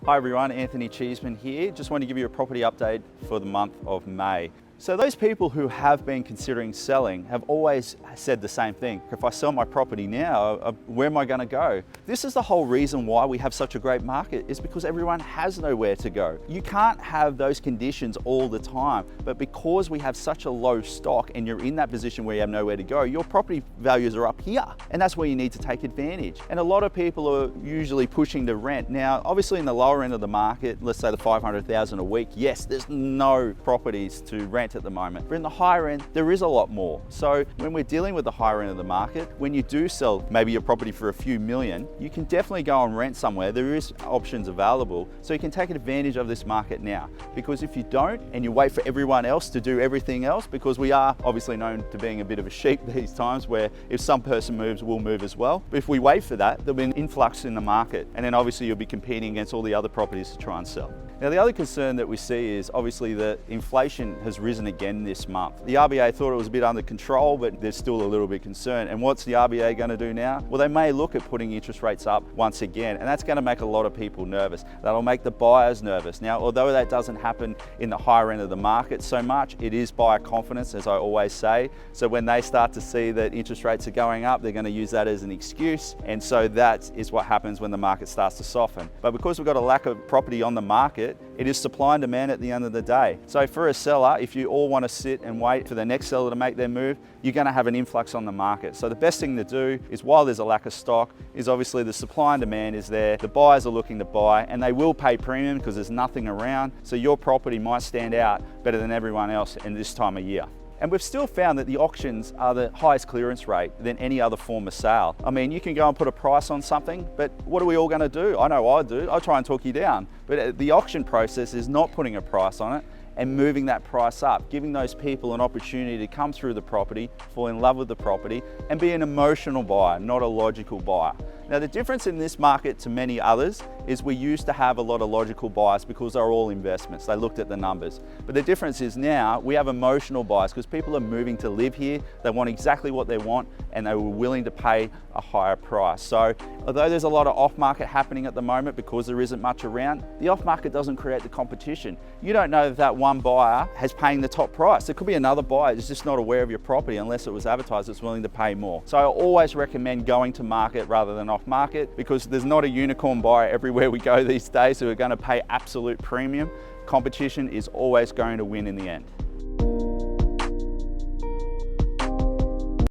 Hi everyone, Anthony Cheeseman here. Just want to give you a property update for the month of May. So those people who have been considering selling have always said the same thing. If I sell my property now, where am I going to go? This is the whole reason why we have such a great market, is because everyone has nowhere to go. You can't have those conditions all the time, but because we have such a low stock and you're in that position where you have nowhere to go, your property values are up here, and that's where you need to take advantage. And a lot of people are usually pushing to rent. Now, obviously in the lower end of the market, let's say the 500,000 a week, yes, there's no properties to rent at the moment. But in the higher end, there is a lot more. So when we're dealing with the higher end of the market, when you do sell maybe your property for a few million, you can definitely go and rent somewhere. There is options available. So you can take advantage of this market now. Because if you don't, and you wait for everyone else to do everything else, because we are obviously known to being a bit of a sheep these times, where if some person moves, we'll move as well. But if we wait for that, there'll be an influx in the market. And then obviously you'll be competing against all the other properties to try and sell. Now, the other concern that we see is obviously that inflation has risen again this month. The RBA thought it was a bit under control, but they're still a little bit concerned. And what's the RBA going to do now? Well, they may look at putting interest rates up once again, and that's going to make a lot of people nervous. That'll make the buyers nervous. Now, although that doesn't happen in the higher end of the market so much, it is buyer confidence, as I always say. So when they start to see that interest rates are going up, they're going to use that as an excuse. And so that is what happens when the market starts to soften. But because we've got a lack of property on the market, it is supply and demand at the end of the day. So for a seller, if you all want to sit and wait for the next seller to make their move, you're going to have an influx on the market. So the best thing to do is, while there's a lack of stock, is obviously the supply and demand is there. The buyers are looking to buy, and they will pay premium because there's nothing around. So your property might stand out better than everyone else in this time of year. And we've still found that the auctions are the highest clearance rate than any other form of sale. I mean, you can go and put a price on something, but what are we all going to do? I know I do. I try and talk you down. But the auction process is not putting a price on it and moving that price up, giving those people an opportunity to come through the property, fall in love with the property, and be an emotional buyer, not a logical buyer. Now, the difference in this market to many others is we used to have a lot of logical buyers because they're all investments. They looked at the numbers. But the difference is now we have emotional buyers because people are moving to live here. They want exactly what they want, and they were willing to pay a higher price. So although there's a lot of off-market happening at the moment because there isn't much around, the off-market doesn't create the competition. You don't know that one buyer has paying the top price. There could be another buyer who's just not aware of your property unless it was advertised that's willing to pay more. So I always recommend going to market rather than off market, because there's not a unicorn buyer everywhere we go these days who are going to pay absolute premium. Competition is always going to win in the end.